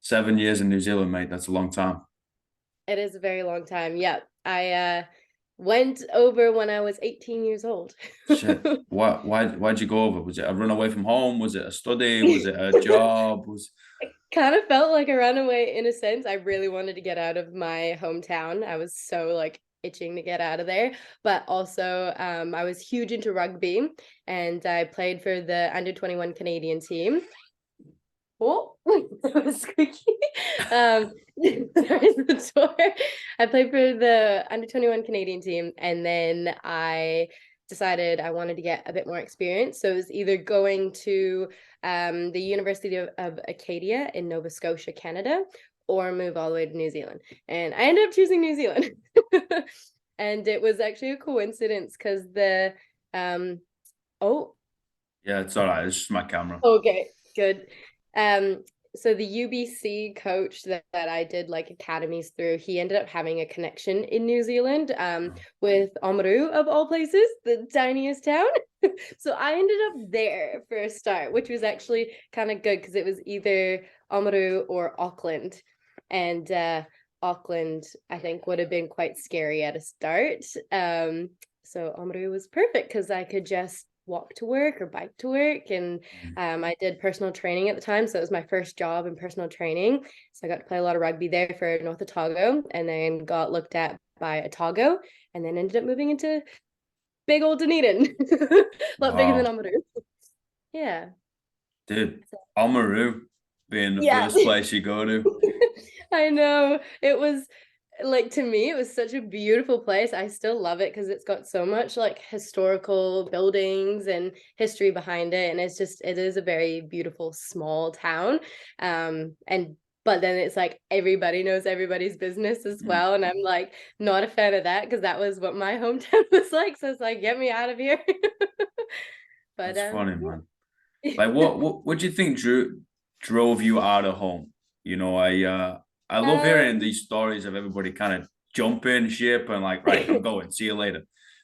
7 years in New Zealand, mate. That's a long time. It is a very long time. Yeah. I went over when I was 18 years old. Shit. Why'd you go over? Was it a run away from home? Was it a study? Was it a job? Was Kind of felt like a runaway in a sense. I really wanted to get out of my hometown. I was so like itching to get out of there. But also, I was huge into rugby and I played for the under 21 Canadian team. Oh, that was squeaky. There's the door. I played for the under 21 Canadian team, and then I decided I wanted to get a bit more experience. So it was either going to the University of Acadia in Nova Scotia, Canada, or move all the way to New Zealand. And I ended up choosing New Zealand. And it was actually a coincidence because oh, yeah, it's all right. It's just my camera. okay, good. Um, so the UBC coach that I did like academies through, he ended up having a connection in New Zealand, with Oamaru of all places, the tiniest town. So I ended up there for a start, which was actually kind of good because it was either Oamaru or Auckland. And Auckland, I think, would have been quite scary at a start. So Oamaru was perfect because I could just walk to work or bike to work. And I did personal training at the time. So it was my first job in personal training. So I got to play a lot of rugby there for North Otago and then got looked at by Otago and then ended up moving into big old Dunedin. A lot bigger than Wow. Oamaru. Yeah. Dude, Oamaru being the Yeah. first place you go to. I know. It was like to me, it was such a beautiful place. I still love it because it's got so much like historical buildings and history behind it. And it is a very beautiful small town. And but then it's like everybody knows everybody's business as Mm, well. And I'm like not a fan of that because that was what my hometown was like. So it's like, get me out of here. But that's funny, man. yeah. Like what do you think drove you out of home? I love hearing Um, these stories of everybody kind of jumping ship and like, right, I'm going, see you later.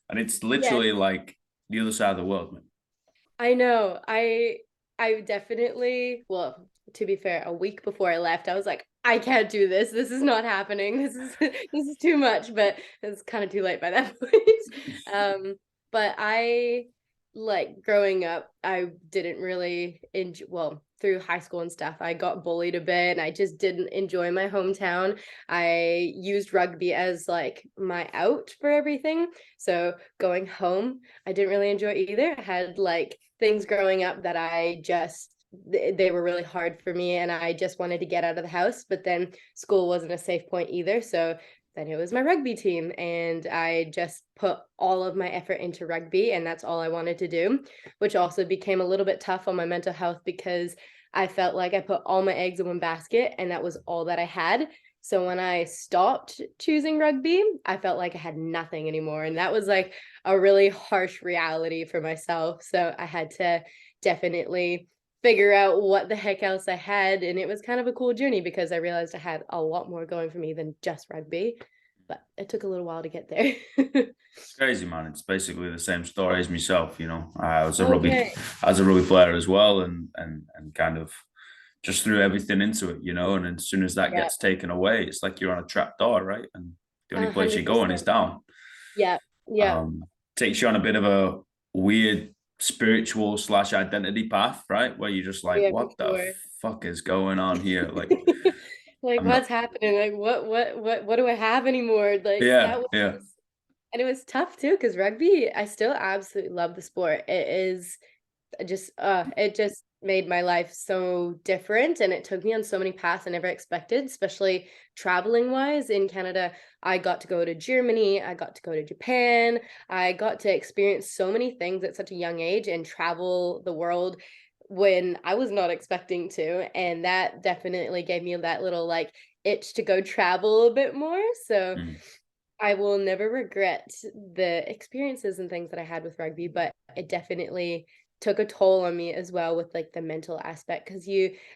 And it's yes. literally like the other side of the world, man. I know. I definitely, well, to be fair, a week before I left, I was like, I can't do this. This is not happening. This is too much, but it's kind of too late by that point. But I like growing up, I didn't really enjoy, well, through high school and stuff, I got bullied a bit and I just didn't enjoy my hometown. I used rugby as like my out for everything. So going home, I didn't really enjoy either. I had like things growing up that they were really hard for me and I just wanted to get out of the house, but then school wasn't a safe point either. So then it was my rugby team and I just put all of my effort into rugby and that's all I wanted to do, which also became a little bit tough on my mental health because I felt like I put all my eggs in one basket and that was all that I had. So when I stopped choosing rugby, I felt like I had nothing anymore. And that was like a really harsh reality for myself. So I had to definitely figure out what the heck else I had. And it was kind of a cool journey because I realized I had a lot more going for me than just rugby. But it took a little while to get there. It's crazy, man. It's basically the same story as myself, you know. Okay. I was a rugby player as well and kind of just threw everything into it, you know, and as soon as that Yeah. gets taken away, it's like you're on a trap door, right? And the only A place you're hundred going is percent. down. Yeah. Yeah. Um, Takes you on a bit of a weird spiritual slash identity path, right? Where you're just Oh, like, yeah, for what the sure. fuck is going on here? Like, Like I'm what's not, happening? Like what do I have anymore? Like that yeah, was yeah. and it was tough too because rugby, I still absolutely love the sport. It is just it just made my life so different and it took me on so many paths I never expected, especially traveling wise. In Canada, I got to go to Germany, I got to go to Japan, I got to experience so many things at such a young age and travel the world when I was not expecting to, and that definitely gave me that little like itch to go travel a bit more. So Mm. I will never regret the experiences and things that I had with rugby, but it definitely took a toll on me as well with like the mental aspect because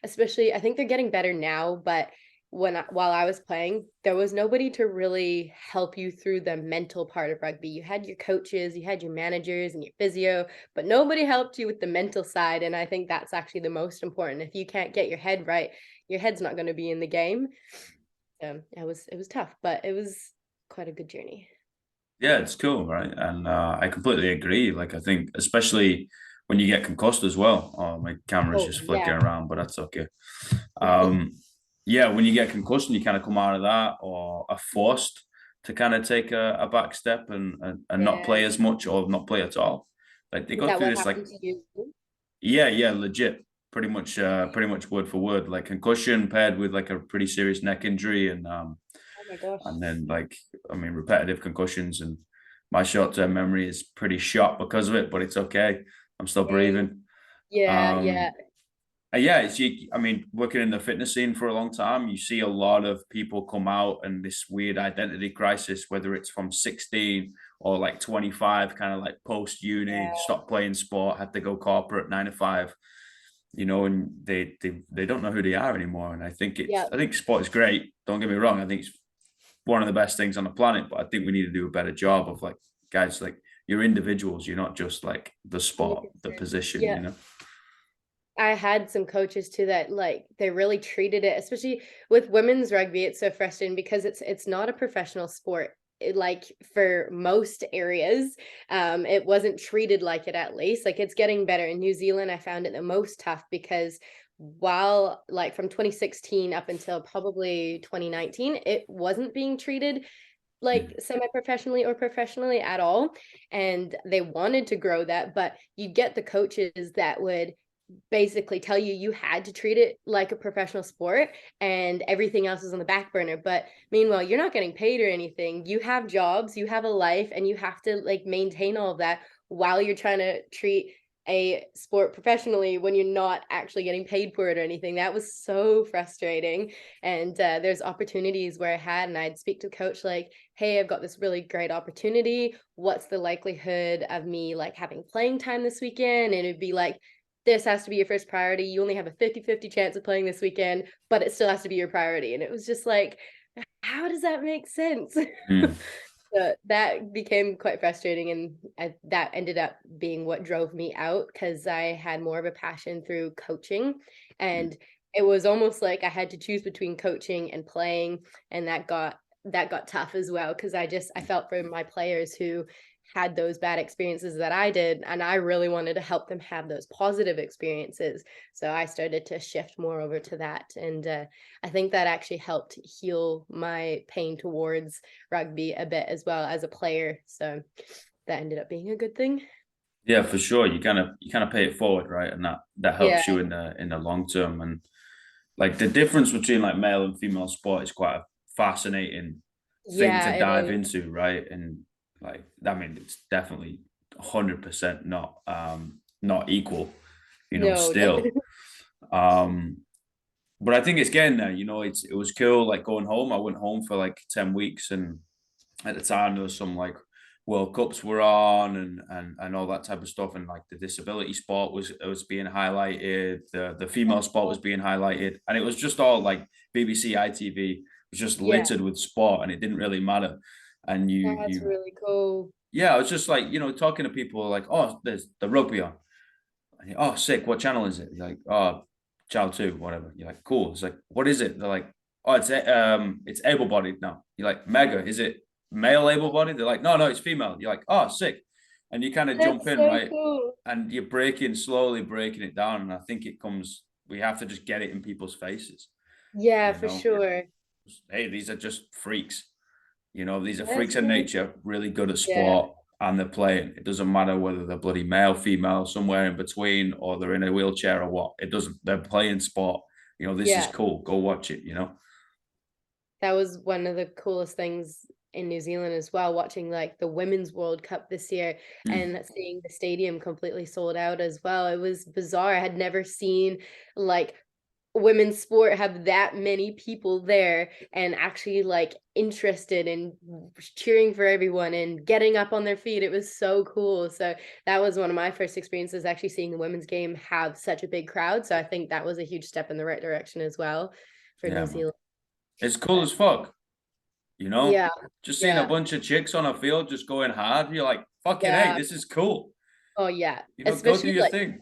especially, I think they're getting better now, but while I was playing, there was nobody to really help you through the mental part of rugby. You had your coaches, you had your managers and your physio, but nobody helped you with the mental side. And I think that's actually the most important. If you can't get your head right, your head's not going to be in the game. It was tough, but it was quite a good journey. Yeah, it's cool, right? And I completely agree. Like, I think, especially when you get concussed as well. Oh, my camera's Oh just flicking yeah. around, but that's okay. Um, yeah, when you get concussed and you kind of come out of that or are forced to kind of take a back step and not Yeah. play as much or not play at all. Like they Is go that through what this like, happened to you? yeah, legit. Pretty much word for word, like concussion paired with like a pretty serious neck injury Oh my gosh. and then like I mean repetitive concussions and my short-term memory is pretty shot because of it, but it's okay. I'm still Dang. breathing. Yeah, yeah, Um yeah, it's I mean, working in the fitness scene for a long time, you see a lot of people come out and this weird identity crisis, whether it's from 16 or like 25, kind of like post uni, yeah, stopped playing sport, had to go corporate 9 to 5, and they don't know who they are anymore. And yeah. I think sport is great. Don't get me wrong. I think it's one of the best things on the planet, but I think we need to do a better job of like guys like you're individuals. You're not just like the sport, the 100%. position. Yeah. I had some coaches too that like they really treated it, especially with women's rugby. It's so frustrating because it's not a professional sport. Like for most areas, it wasn't treated like it. At least like it's getting better in New Zealand. I found it the most tough because while like from 2016 up until probably 2019, it wasn't being treated like Mm. semi-professionally or professionally at all, and they wanted to grow that, but you get the coaches that would basically tell you you had to treat it like a professional sport and everything else is on the back burner. But meanwhile, you're not getting paid or anything. You have jobs, you have a life, and you have to like maintain all of that while you're trying to treat a sport professionally when you're not actually getting paid for it or anything. That was so frustrating. And there's opportunities where I had, and I'd speak to the coach like, hey, I've got this really great opportunity. What's the likelihood of me like having playing time this weekend? And it'd be like, this has to be your first priority. You only have a 50-50 chance of playing this weekend, but it still has to be your priority. And it was just like, how does that make sense? Mm. So that became quite frustrating, and that ended up being what drove me out because I had more of a passion through coaching, Mm. and it was almost like I had to choose between coaching and playing, and that got tough as well because I felt for my players who had those bad experiences that I did, and I really wanted to help them have those positive experiences. So I started to shift more over to that, and I think that actually helped heal my pain towards rugby a bit as well as a player. So that ended up being a good thing. Yeah, for sure. You kind of pay it forward, right? And that Yeah. helps you in the long term. And like the difference between like male and female sport is quite a fascinating thing to Yeah, it dive is. into, right? And like I mean, it's definitely 100% not equal, No, still. Um, but I think it's getting there. It was cool like going home. I went home for like 10 weeks and at the time there was some like World Cups were on and all that type of stuff, and like the disability sport was being highlighted, the female sport was being highlighted, and it was just all like BBC ITV was just yeah, littered with sport, and it didn't really matter. And that's really cool. yeah, I was just like talking to people like, oh, there's the rugby on. And oh, sick. What channel is it? You're like, oh, Channel 2, whatever. You're like, cool. It's like, what is it? They're like, oh, it's able-bodied now. You're like, mega. Is it male able-bodied? They're like, no, it's female. You're like, oh, sick. And you kind of jump That's in, so right? cool. And you're slowly breaking it down. And I think we have to just get it in people's faces, Yeah, you for know? sure. Hey, these are just freaks. These are That's freaks of really nature, cool. really good at Yeah, sport, and they're playing. It doesn't matter whether they're bloody male, female, somewhere in between, or they're in a wheelchair or what. It doesn't. They're playing sport. This is yeah. cool. Go watch it. That was one of the coolest things in New Zealand as well, watching like the Women's World Cup this year Mm. and seeing the stadium completely sold out as well. It was bizarre. I had never seen like women's sport have that many people there and actually like interested in cheering for everyone and getting up on their feet. It was so cool. So that was one of my first experiences actually seeing the women's game have such a big crowd. So I think that was a huge step in the right direction as well for Yeah, New man. Zealand. It's cool as fuck, you know? Yeah, Just seeing a yeah, bunch of chicks on a field just going hard, you're like, fucking hey, yeah. this is cool. Oh yeah. You know, go do Especially your like, thing.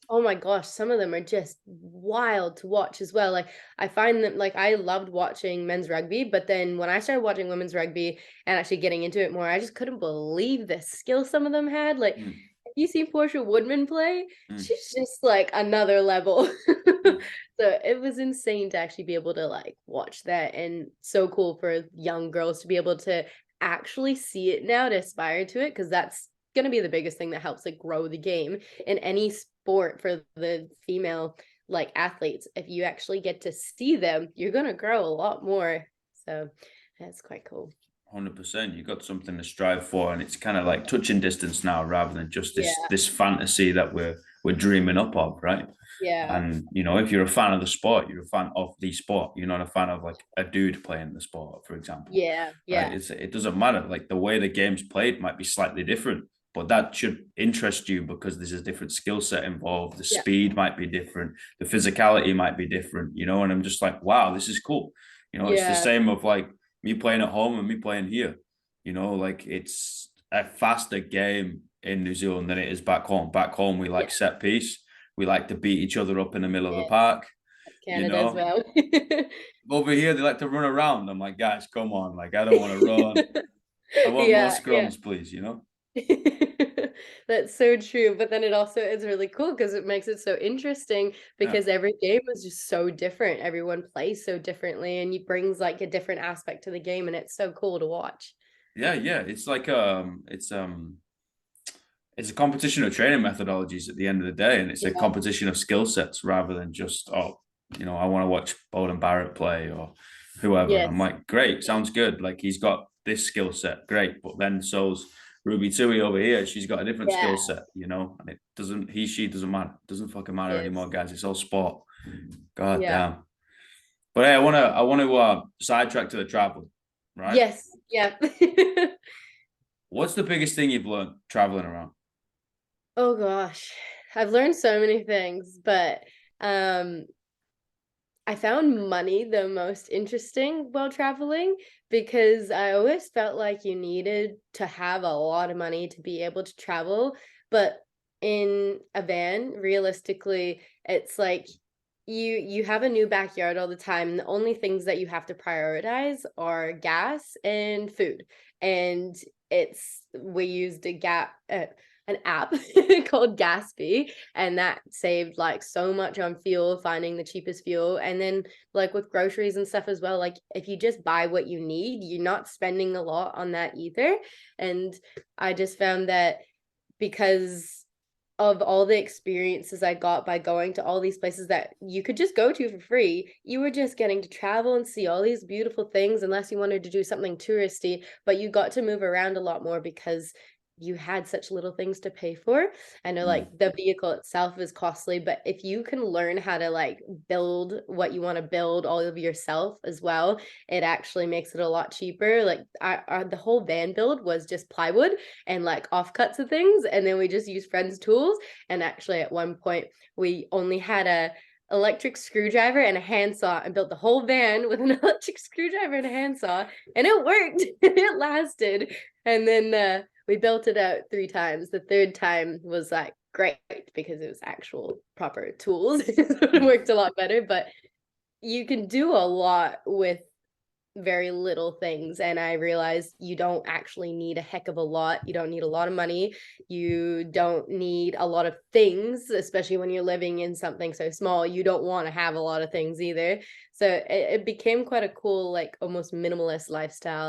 oh my gosh, some of them are just wild to watch as well. Like I find them like I loved watching men's rugby, but then when I started watching women's rugby and actually getting into it more, I just couldn't believe the skill some of them had. Like Mm, if you see Portia Woodman play, mm, she's just like another level. mm. So it was insane to actually be able to like watch that, and so cool for young girls to be able to actually see it now to aspire to it, because that's going to be the biggest thing that helps like grow the game in any sport for the female like athletes. If you actually get to see them, you're going to grow a lot more. So that's quite cool. 100%. You got something to strive for, and it's kind of like touching distance now rather than just this Yeah, this fantasy that we're dreaming up of, right? yeah, And you know, if you're a fan of the sport, you're a fan of the sport. You're not a fan of like a dude playing the sport, for example, yeah, right? yeah, It doesn't matter. Like the way the game's played might be slightly different, but that should interest you because there's a different skill set involved. The yeah, speed might be different, the physicality might be different, you know. And I'm just like, wow, this is cool. You know, it's the yeah, same of like me playing at home and me playing here. You know, like it's a faster game in New Zealand than it is back home. Back home, we yeah, like set piece. We like to beat each other up in the middle of the yeah. park. You Canada as know, well. over here they like to run around. I'm like, guys, come on! Like, I don't want to run. I want more Yeah, yeah. scrums, please. You know? That's so true. But then it also is really cool because it makes it so interesting, Yeah, because every game is just so different. Everyone plays so differently, and it brings like a different aspect to the game, and it's so cool to watch. yeah, yeah. It's like it's a competition of training methodologies at the end of the day, and it's a Yeah, competition of skill sets rather than just you know, I want to watch Bowden Barrett play or whoever. I'm yes. like, great, sounds good. Like he's got this skill set, great, but then so's Ruby Tui over here. She's got a different skill Yeah. set, you know, and it doesn't she doesn't matter. It doesn't fucking matter Yes. anymore, guys. It's all sport. God Yeah. damn. But hey, I want to sidetrack to the travel, right? Yes. Yeah. What's the biggest thing you've learned traveling around? Oh gosh. I've learned so many things, but um I found money the most interesting while traveling, because I always felt like you needed to have a lot of money to be able to travel. But in a van, realistically, it's like you have a new backyard all the time, and the only things that you have to prioritize are gas and food. And it's we used an app called Gatsby, and that saved like so much on fuel, finding the cheapest fuel. And then like with groceries and stuff as well, like if you just buy what you need, you're not spending a lot on that either. And I just found that, because of all the experiences I got by going to all these places that you could just go to for free, you were just getting to travel and see all these beautiful things, unless you wanted to do something touristy, but you got to move around a lot more because you had such little things to pay for. I know Mm, like the vehicle itself is costly, but if you can learn how to like build what you want to build all of yourself as well, it actually makes it a lot cheaper. Like the whole van build was just plywood and like offcuts of things, and then we just used friends' tools. And actually at one point we only had a electric screwdriver and a handsaw, and built the whole van with an electric screwdriver and a handsaw, and it worked. It lasted. And then we built it out 3 times. The third time was like great because it was actual proper tools. It mm. worked a lot better. But you can do a lot with very little things, and I realized you don't actually need a heck of a lot. You don't need a lot of money. You don't need a lot of things, especially when you're living in something so small. You don't want to have a lot of things either. So it became quite a cool, like almost minimalist lifestyle.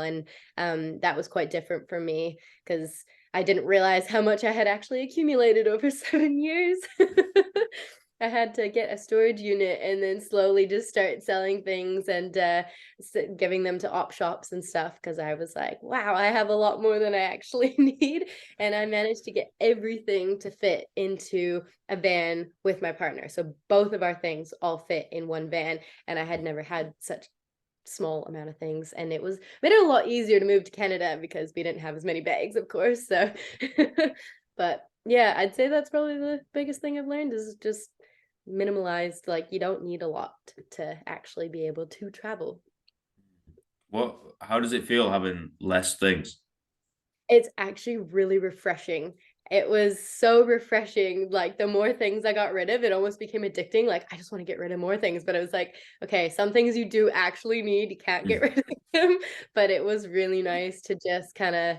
And that was quite different for me, because I didn't realize how much I had actually accumulated over 7 years. I had to get a storage unit and then slowly just start selling things and giving them to op shops and stuff, because I was like, wow, I have a lot more than I actually need. And I managed to get everything to fit into a van with my partner. So both of our things all fit in one van. And I had never had such small amount of things, and it was made it a lot easier to move to Canada because we didn't have as many bags, of course. So but yeah, I'd say that's probably the biggest thing I've learned, is just minimalized. Like you don't need a lot to actually be able to travel. How does it feel having less things? It's actually really refreshing. It was so refreshing. Like the more things I got rid of, it almost became addicting. Like I just want to get rid of more things. But it was like, okay, some things you do actually need. You can't get rid of them. But it was really nice to just kind of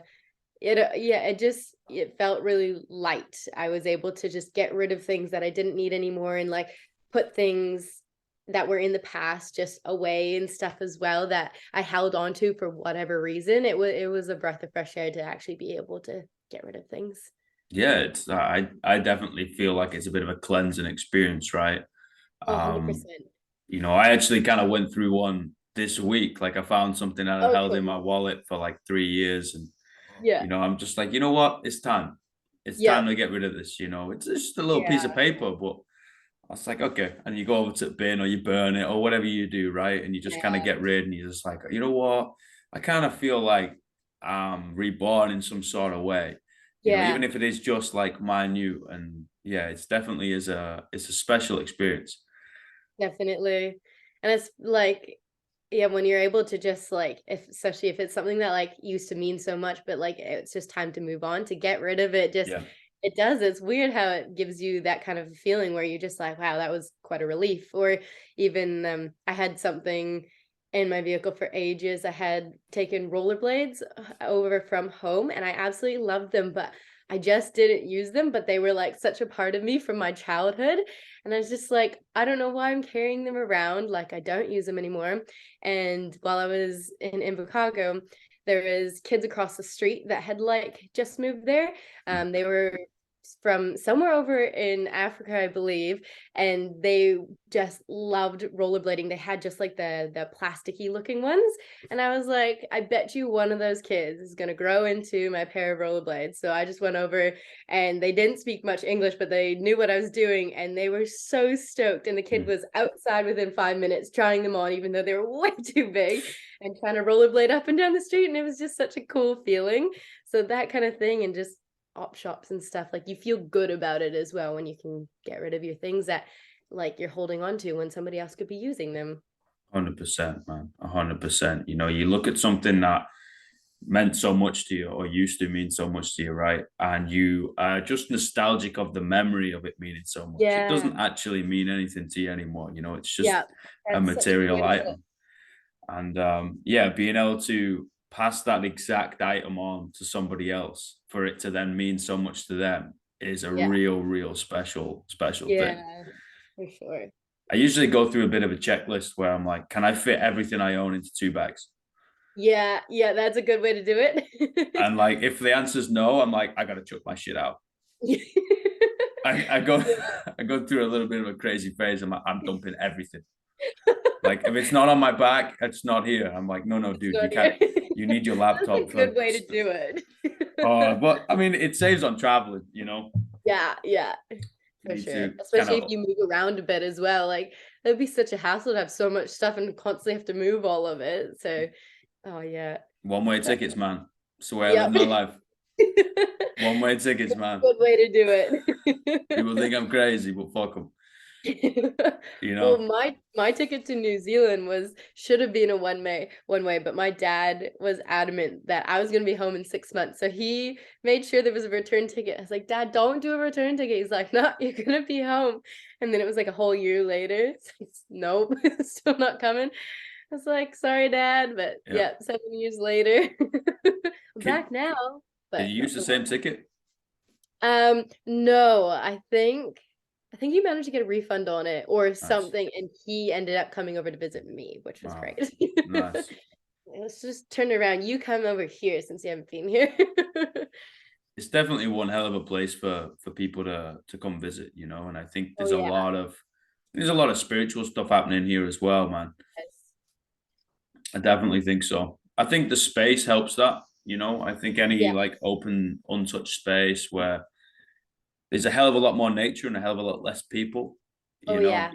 yeah, it felt really light. I was able to just get rid of things that I didn't need anymore and like put things that were in the past just away and stuff as well that I held on to for whatever reason. It was a breath of fresh air to actually be able to get rid of things. Yeah, it's I definitely feel like it's a bit of a cleansing experience, right? Um, 100%. I actually kind of went through one this week. Like I found something that I Oh, held in my cool. wallet for like 3 years, and Yeah. I'm just like, you know what? It's time. It's time Yep. to get rid of this. It's just a little piece of Yeah. paper, but I was like, okay. And you go over to the bin or you burn it or whatever you do, right? And you just kind of Yeah. get rid and you're just like, you know what? I kind of feel like I'm reborn in some sort of way, Yeah. even if it is just like minute. And yeah, it's definitely it's a special experience. Definitely. And it's like, yeah, when you're able to just like, if especially if it's something that like used to mean so much, but like it's just time to move on, to get rid of it, just Yeah. it does. It's weird how it gives you that kind of feeling where you're just like, wow, that was quite a relief. Or even I had something in my vehicle for ages. I had taken rollerblades over from home and I absolutely loved them, but I just didn't use them, but they were like such a part of me from my childhood. And I was just like, I don't know why I'm carrying them around. Like, I don't use them anymore. And while I was in Invercargill, there was kids across the street that had like just moved there. They were from somewhere over in Africa, I believe, and they just loved rollerblading. They had just like the plasticky looking ones, and I was like, I bet you one of those kids is gonna grow into my pair of rollerblades. So I just went over, and they didn't speak much English, but they knew what I was doing, and they were so stoked. And the kid Mm. was outside within 5 minutes trying them on, even though they were way too big, and trying to rollerblade up and down the street, and it was just such a cool feeling. So that kind of thing, and just op shops and stuff, like you feel good about it as well when you can get rid of your things that like you're holding on to when somebody else could be using them. 100%, man. 100%. You look at something that meant so much to you or used to mean so much to you, right? And you are just nostalgic of the memory of it meaning so much. It Yeah. doesn't actually mean anything to you anymore. It's just Yeah. a That's such a good material way to put it. item. And yeah, being able to pass that exact item on to somebody else for it to then mean so much to them is a Yeah. real, real special thing. Yeah, for sure. I usually go through a bit of a checklist where I'm like, can I fit everything I own into 2 bags? Yeah, yeah, that's a good way to do it. And like, if the answer's no, I'm like, I gotta chuck my shit out. I go I go through a little bit of a crazy phase. I'm like, I'm dumping everything. Like if it's not on my back, it's not here. I'm like, no, no, It's dude, not you here. can't. You need your That's laptop a for. good way to do it. But I mean, it saves on traveling. Yeah, yeah, You for need sure. to kind Especially if of you move around a bit as well. Like it'd be such a hassle to have so much stuff and constantly have to move all of it. So, oh yeah, one-way that's tickets, man. It's the way I live yep. my life. One-way tickets, man. Good way to do it. People think I'm crazy, but fuck them. You Well, know. my ticket to New Zealand was should have been a one way, but my dad was adamant that I was gonna be home in 6 months. So he made sure there was a return ticket. I was like, Dad, don't do a return ticket. He's like, no, you're gonna be home. And then it was like a whole year later. Nope, still not coming. I was like, sorry, Dad, but Yeah. yeah, 7 years later. I'm Can, back now, can but you use not the for same long. ticket? No, I think he managed to get a refund on it or Nice. something, and he ended up coming over to visit me, which was Wow. great. Nice. Let's just turn around. You come over here since you haven't been here. It's definitely one hell of a place for people to come visit, and I think Oh there's a yeah. lot of spiritual stuff happening here as well, man. Yes. I definitely think so. I think the space helps that, I think any Yeah. like open, untouched space where there's a hell of a lot more nature and a hell of a lot less people, Oh you know, yeah.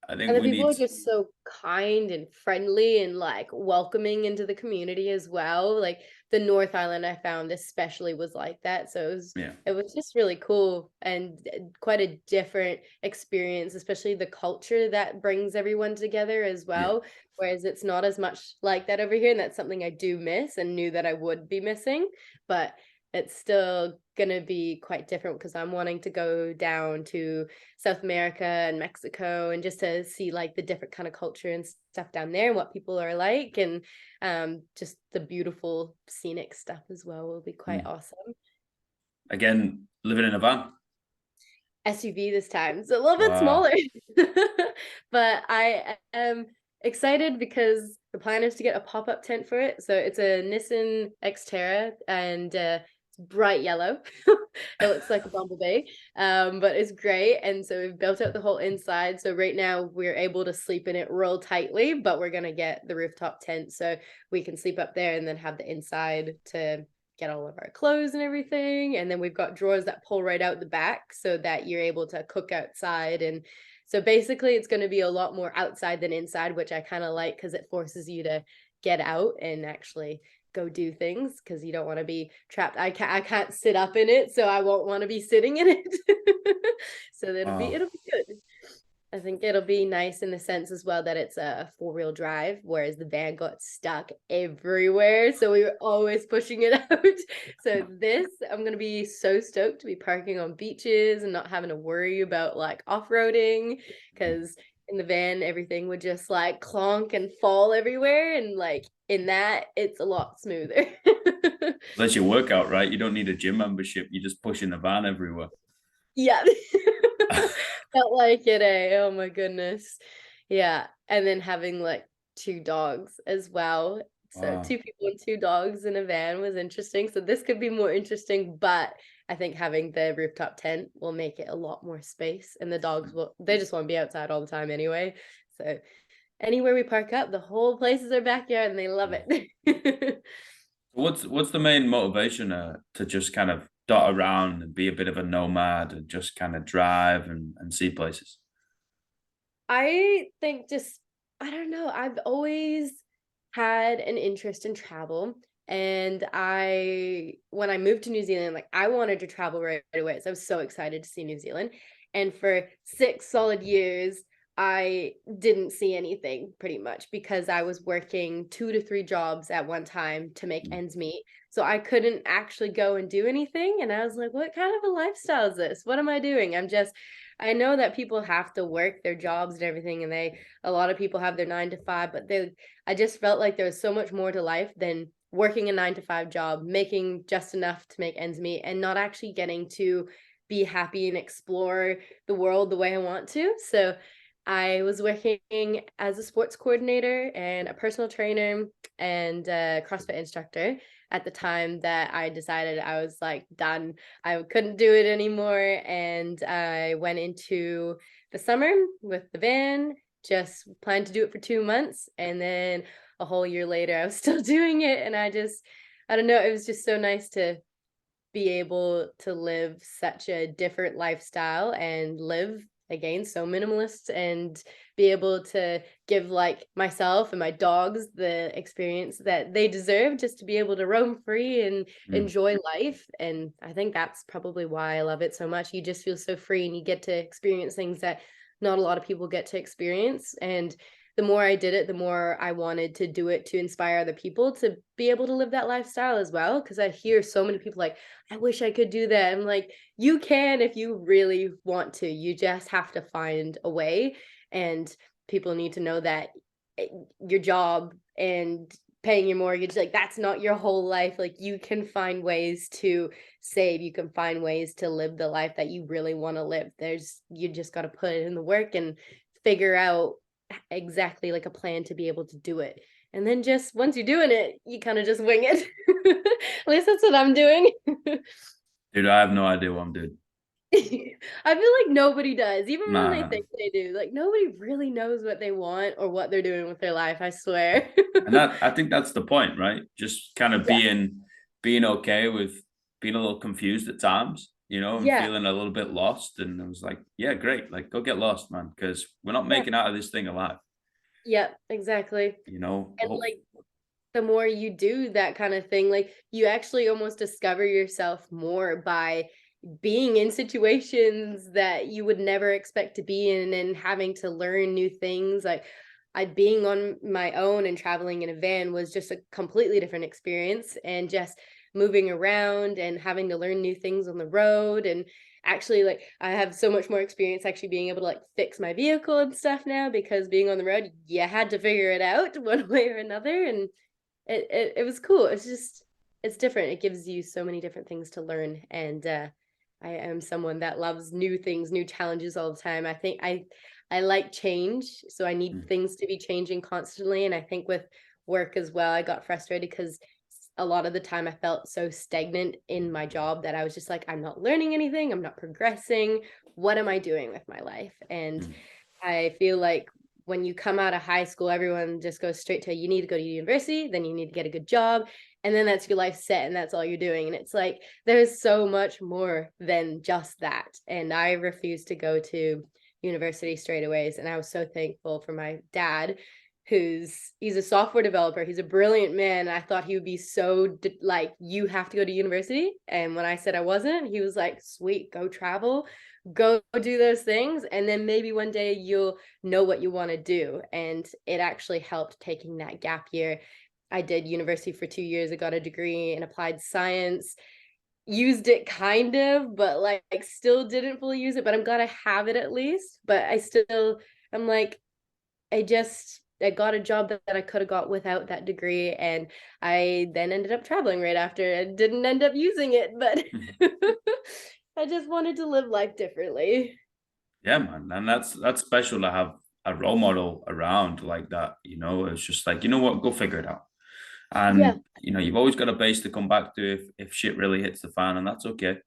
I And think the we people need are just so kind and friendly and like welcoming into the community as well. Like the North Island I found especially was like that. So yeah, it was just really cool and quite a different experience, especially the culture that brings everyone together as yeah. well. Whereas it's not as much like that over here, and that's something I do miss and knew that I would be missing. But it's still gonna be quite different because I'm wanting to go down to South America and Mexico and just to see like the different kind of culture and stuff down there and what people are like, and just the beautiful scenic stuff as well will be quite Mm. awesome. Again, living in a van. SUV this time. It's a little bit Wow. smaller. But I am excited because the plan is to get a pop-up tent for it. So it's a Nissan Xterra and it's bright yellow. It looks like a bumblebee. But it's great. And so we've built out the whole inside. So right now we're able to sleep in it real tightly, but we're gonna get the rooftop tent so we can sleep up there and then have the inside to get all of our clothes and everything. And then we've got drawers that pull right out the back so that you're able to cook outside. And so basically, it's going to be a lot more outside than inside, which I kind of like because it forces you to get out and actually go do things because you don't want to be trapped. I can't sit up in it, so I won't want to be sitting in it. So Wow. it'll be good. I think it'll be nice in the sense as well that it's a four-wheel drive, whereas the van got stuck everywhere. So we were always pushing it out. So this, I'm gonna be so stoked to be parking on beaches and not having to worry about like off-roading, because in the van everything would just like clonk and fall everywhere. And like in that, it's a lot smoother. That's your workout, right? You don't need a gym membership. You just push in the van everywhere. Yeah. Felt like it, eh? Oh my goodness. Yeah. And then having like two dogs as well. So Wow. two people and two dogs in a van was interesting. So this could be more interesting, but I think having the rooftop tent will make it a lot more space. And the dogs they just want to be outside all the time anyway. So anywhere we park up, the whole place is their backyard and they love it. What's the main motivation to just kind of dot around and be a bit of a nomad and just kind of drive and see places? I think just, I don't know, I've always had an interest in travel. And when I moved to New Zealand, like I wanted to travel right away. So I was so excited to see New Zealand. And for 6 solid years, I didn't see anything pretty much because I was working 2 to 3 jobs at one time to make Mm. ends meet. So I couldn't actually go and do anything. And I was like, what kind of a lifestyle is this? What am I doing? I know that people have to work their jobs and everything, and a lot of people have their 9 to 5, but I just felt like there was so much more to life than working a 9 to 5 job, making just enough to make ends meet, and not actually getting to be happy and explore the world the way I want to. So I was working as a sports coordinator and a personal trainer and a CrossFit instructor at the time that I decided I was like done. I couldn't do it anymore. And I went into the summer with the van, just planned to do it for 2 months. And then a whole year later, I was still doing it. And I don't know, it was just so nice to be able to live such a different lifestyle and live again so minimalist and be able to give like myself and my dogs the experience that they deserve just to be able to roam free and Mm. enjoy life. And I think that's probably why I love it so much. You just feel so free and you get to experience things that not a lot of people get to experience. And the more I did it, the more I wanted to do it to inspire other people to be able to live that lifestyle as well. Because I hear so many people like, I wish I could do that. I'm like, you can if you really want to. You just have to find a way. And people need to know that your job and paying your mortgage, like that's not your whole life. Like you can find ways to save, you can find ways to live the life that you really want to live. You just got to put in the work and figure out exactly like a plan to be able to do it. And then just once you're doing it, you kind of just wing it. At least that's what I'm doing. Dude, I have no idea what I'm doing. I feel like nobody does, even when they Nah. think they do. Like nobody really knows what they want or what they're doing with their life, I swear. And that I think that's the point, right? Just kind of Yeah. being okay with being a little confused at times. and Yeah. feeling a little bit lost. And I was like, yeah, great. Like, go get lost, man, because we're not Yeah. making out of this thing alive. Yeah, exactly. And Hope. like the more you do that kind of thing, like you actually almost discover yourself more by being in situations that you would never expect to be in and having to learn new things. Like I being on my own and traveling in a van was just a completely different experience, and just moving around and having to learn new things on the road. And actually, like I have so much more experience actually being able to like fix my vehicle and stuff now, because being on the road, you had to figure it out one way or another. And it was cool. It's just it's different. It gives you so many different things to learn. And I am someone that loves new things, new challenges all the time. I think I like change, so I need Mm, things to be changing constantly. And I think with work as well, I got frustrated because a lot of the time I felt so stagnant in my job that I was just like, I'm not learning anything, I'm not progressing. What am I doing with my life? And mm, I feel like when you come out of high school, everyone just goes straight to you need to go to university, then you need to get a good job, and then that's your life set and that's all you're doing. And it's like there's so much more than just that. And I refused to go to university straight away. And I was so thankful for my dad, he's a software developer. He's a brilliant man. I thought he would be so like, you have to go to university. And when I said I wasn't, he was like, sweet, go travel, go do those things, and then maybe one day you'll know what you want to do. And it actually helped taking that gap year. I did university for 2 years. I got a degree in applied science, used it kind of, but like still didn't fully use it. But I'm glad I have it at least. But I'm like, I got a job that I could have got without that degree. And I then ended up traveling right after. I didn't end up using it, but mm. I just wanted to live life differently. Yeah, man, and that's special to have a role model around like that. It's just like, what, go figure it out. Yeah, And you've always got a base to come back to if shit really hits the fan, and that's okay.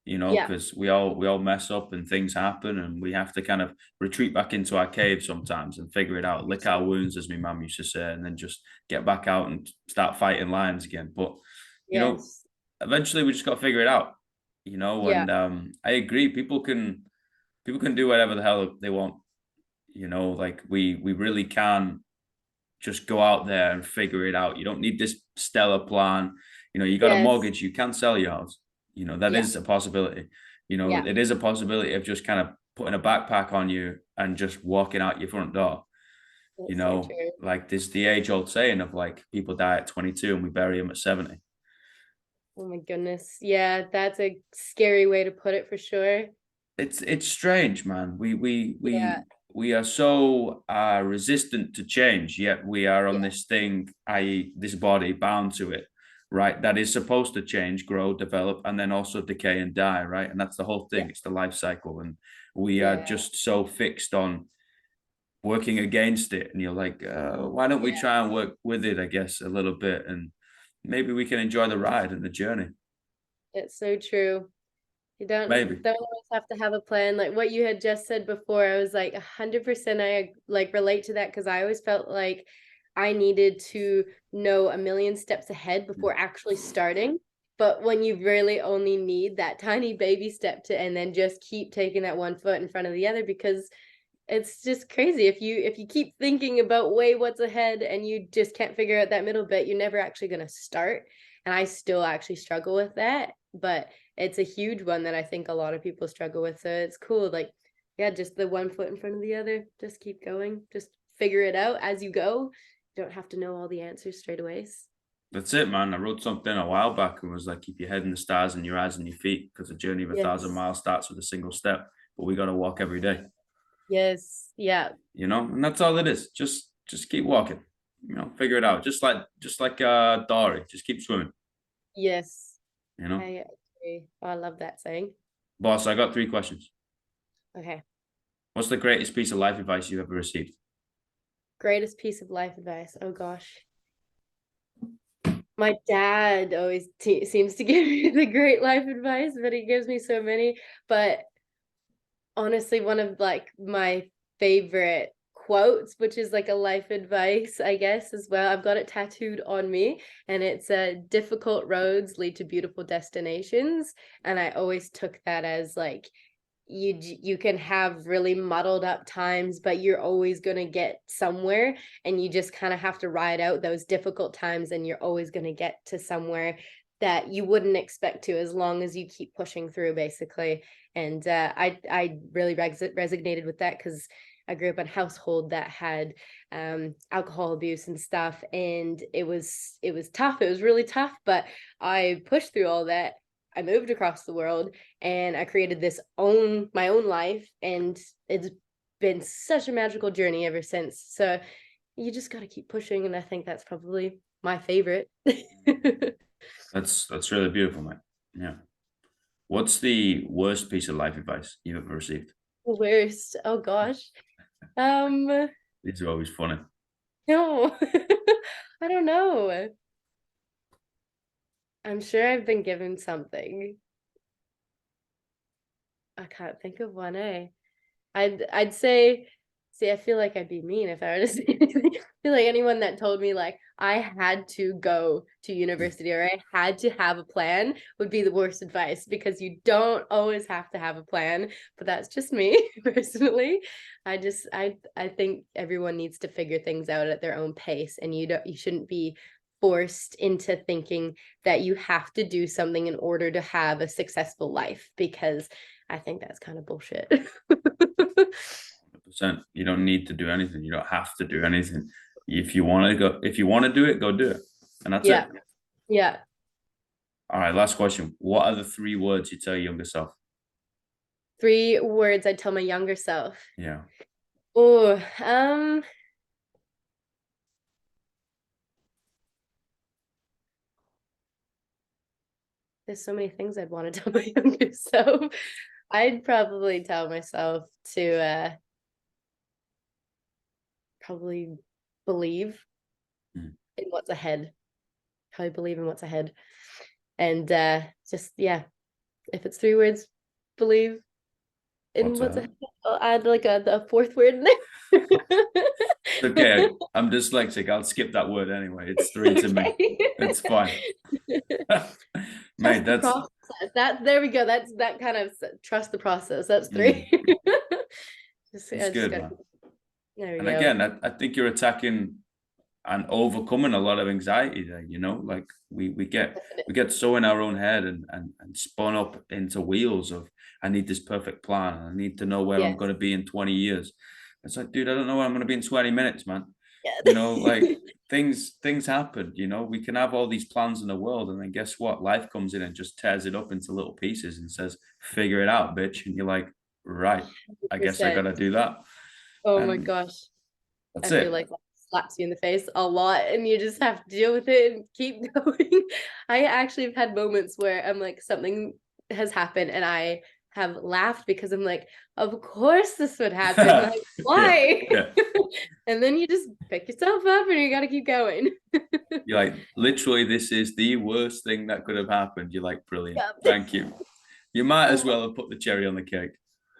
yeah, Because we all mess up and things happen, and we have to kind of retreat back into our cave sometimes and figure it out, lick our wounds, as my mum used to say, and then just get back out and start fighting lions again. But you know, yes, eventually we just got to figure it out. yeah, And I agree. People can do whatever the hell they want. Like we really can just go out there and figure it out. You don't need this stellar plan. You got a yes, mortgage, you can sell your house. That yeah, is a possibility. yeah. It is a possibility of just kind of putting a backpack on you and just walking out your front door. That's so true. Like this the age old saying of like people die at 22 and we bury them at 70. Oh my goodness. Yeah, that's a scary way to put it for sure. It's strange, man. Yeah, We are so resistant to change, yet we are on yeah, this thing, i.e., this body bound to it, right? That is supposed to change, grow, develop, and then also decay and die, right? And that's the whole yeah, thing. It's the life cycle, and we are yeah, just so fixed on working against it. And you're like, why don't we yeah. try and work with it? I guess a little bit, and maybe we can enjoy the ride and the journey. It's so true. You Maybe. don't always have to have a plan. Like what you had just said before, I was like 100% I like relate to that, because I always felt like I needed to know a million steps ahead before actually starting. But when you really only need that tiny baby step to, and then just keep taking that one foot in front of the other, because it's just crazy. If you keep thinking about way what's ahead and you just can't figure out that middle bit, you're never actually going to start. And I still actually struggle with that, but it's a huge one that I think a lot of people struggle with. So it's cool. Like, yeah, just the one foot in front of the other. Just keep going. Just figure it out as you go. You don't have to know all the answers straight away. That's it, man. I wrote something a while back and was like, keep your head in the stars and your eyes on your feet, because the journey of a thousand Yes. miles starts with a single step. But we got to walk every day, Yes. Yeah. and that's all it is. Just keep walking, figure it out. Just like Dory, just keep swimming, Yes. you know. I agree. Oh, I love that saying. Boss, I got 3 questions. Okay. What's the greatest piece of life advice you've ever received? Greatest piece of life advice. Oh gosh. My dad always seems to give me the great life advice, but he gives me so many. But honestly, one of like my favorite quote, which is like a life advice, I guess, as well. I've got it tattooed on me, and it's difficult roads lead to beautiful destinations. And I always took that as like, you can have really muddled up times, but you're always going to get somewhere, and you just kind of have to ride out those difficult times, and you're always going to get to somewhere that you wouldn't expect to, as long as you keep pushing through, basically. And I really resonated with that, because I grew up in a household that had alcohol abuse and stuff, and it was tough. It was really tough, but I pushed through all that. I moved across the world, and I created my own life, and it's been such a magical journey ever since. So you just got to keep pushing, and I think that's probably my favorite. That's really beautiful, mate. Yeah. What's the worst piece of life advice you've ever received? Worst. Oh gosh. Um, These are always funny. no. I don't know. I'm sure I've been given something. I can't think of one, eh? I'd say, see, I feel like I'd be mean if I were to say anything. I feel like anyone that told me like I had to go to university or I had to have a plan would be the worst advice, because you don't always have to have a plan. But that's just me personally. I think everyone needs to figure things out at their own pace, and you shouldn't be forced into thinking that you have to do something in order to have a successful life, because I think that's kind of bullshit. 100%. You don't need to do anything. You don't have to do anything. If you want to go, if you want to do it, go do it. And that's Yeah. it. Yeah. All right, last question. What are the 3 words you tell your younger self? 3 words I'd tell my younger self. Yeah. Oh, there's so many things I'd want to tell my younger self. I'd probably tell myself to probably believe Mm. in what's ahead. Probably believe in what's ahead. And just, yeah, if it's 3 words, believe in What's what's that? ahead. I'll add like a 4th word in there. Okay. I'm dyslexic. I'll skip that word anyway. It's 3 to me. It's fine. Mate, Trust the that's process. That There we go. That's that kind of trust the process. That's 3. it's Just good, gotta, man. there we And go. again, I think you're attacking and overcoming a lot of anxiety there, like we get so in our own head and spun up into wheels of I need this perfect plan. I need to know where I'm Yes. going to be in 20 years. It's like, dude, I don't know where I'm going to be in 20 minutes, man. Yeah. Like things happen, we can have all these plans in the world, and then guess what? Life comes in and just tears it up into little pieces and says, figure it out, bitch. And you're like, right, I guess I 100%. gotta do that. Oh my And gosh. that's I feel it. like that slaps you in the face a lot, and you just have to deal with it and keep going. I actually have had moments where I'm like, something has happened and I have laughed, because I'm like, of course this would happen. Like, Yeah, why? yeah. And then you just pick yourself up and you got to keep going. You're like, literally, this is the worst thing that could have happened. You're like, brilliant. Yep. Thank you. You might as well have put the cherry on the cake.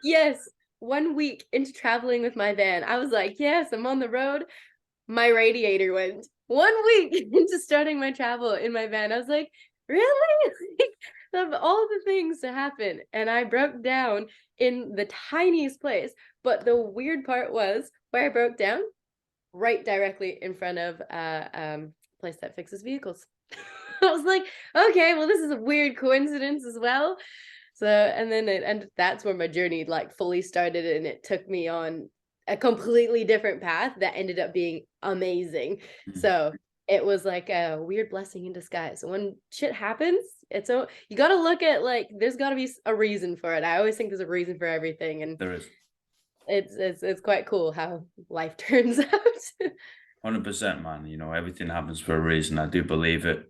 Yes. 1 week into traveling with my van, I was like, yes, I'm on the road. My radiator went. 1 week into starting my travel in my van, I was like, really? Of all the things to happen, and I broke down in the tiniest place. But the weird part was, where I broke down, right directly in front of place that fixes vehicles. I was like, okay, well, this is a weird coincidence as well. So, and that's where my journey like fully started, and it took me on a completely different path that ended up being amazing. Mm. So it was like a weird blessing in disguise. So when shit happens, you got to look at like, there's got to be a reason for it. I always think there's a reason for everything, and There is. it's quite cool how life turns out. 100%, man. Everything happens for a reason. I do believe it.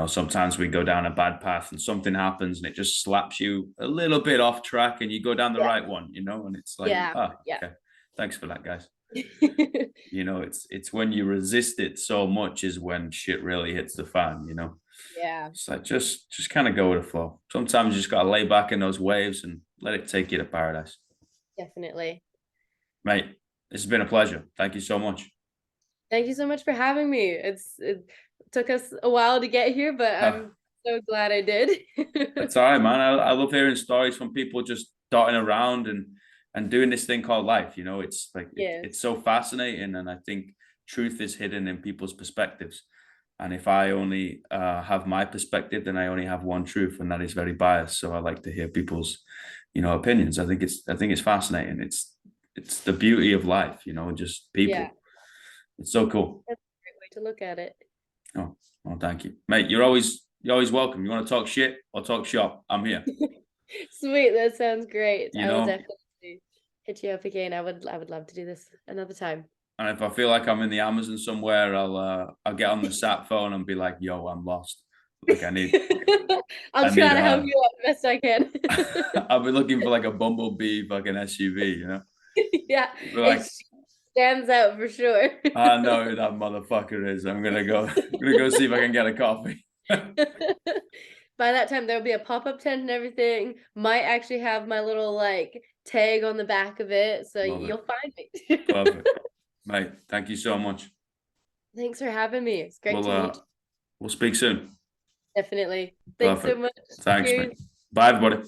Sometimes we go down a bad path and something happens and it just slaps you a little bit off track and you go down the Yeah, right one, and it's like, yeah, yeah. okay. Thanks for that, guys. It's when you resist it so much is when shit really hits the fan. Yeah, It's like just kind of go with the flow. Sometimes you just gotta lay back in those waves and let it take you to paradise. definitely. Mate, This has been a pleasure. Thank you so much. Thank you so much for having me. It took us a while to get here, but I'm so glad I did. That's all right, man. I love hearing stories from people just dotting around and doing this thing called life. You know, it's like it's Yes. so fascinating, and I think truth is hidden in people's perspectives. And if I only have my perspective, then I only have one truth, and that is very biased. So I like to hear people's, opinions. I think it's fascinating. It's the beauty of life, just Yeah. people. It's so cool. That's a great way to look at it. Oh, well, thank you, mate. You're always welcome. You want to talk shit or talk shop? I'm here. Sweet, that sounds great. You I will know, definitely hit you up again. I would love to do this another time. and if I feel like I'm in the Amazon somewhere, I'll get on the sat phone and be like, "Yo, I'm lost. Like I'll I need try to a help hand." you out the best I can. I'll be looking for like a bumblebee fucking SUV. Yeah, Be it like, stands out for sure. I know who that motherfucker is. I'm gonna go. I'm gonna go see if I can get a coffee. By that time, there'll be a pop-up tent and everything. Might actually have my little like tag on the back of it, so Love it. you'll find me. Perfect, mate. Thank you so much. Thanks for having me. It's great We'll to uh, meet you. we'll speak soon. Definitely. Thanks so Perfect. much. Thanks, mate. Cheers. Bye, everybody.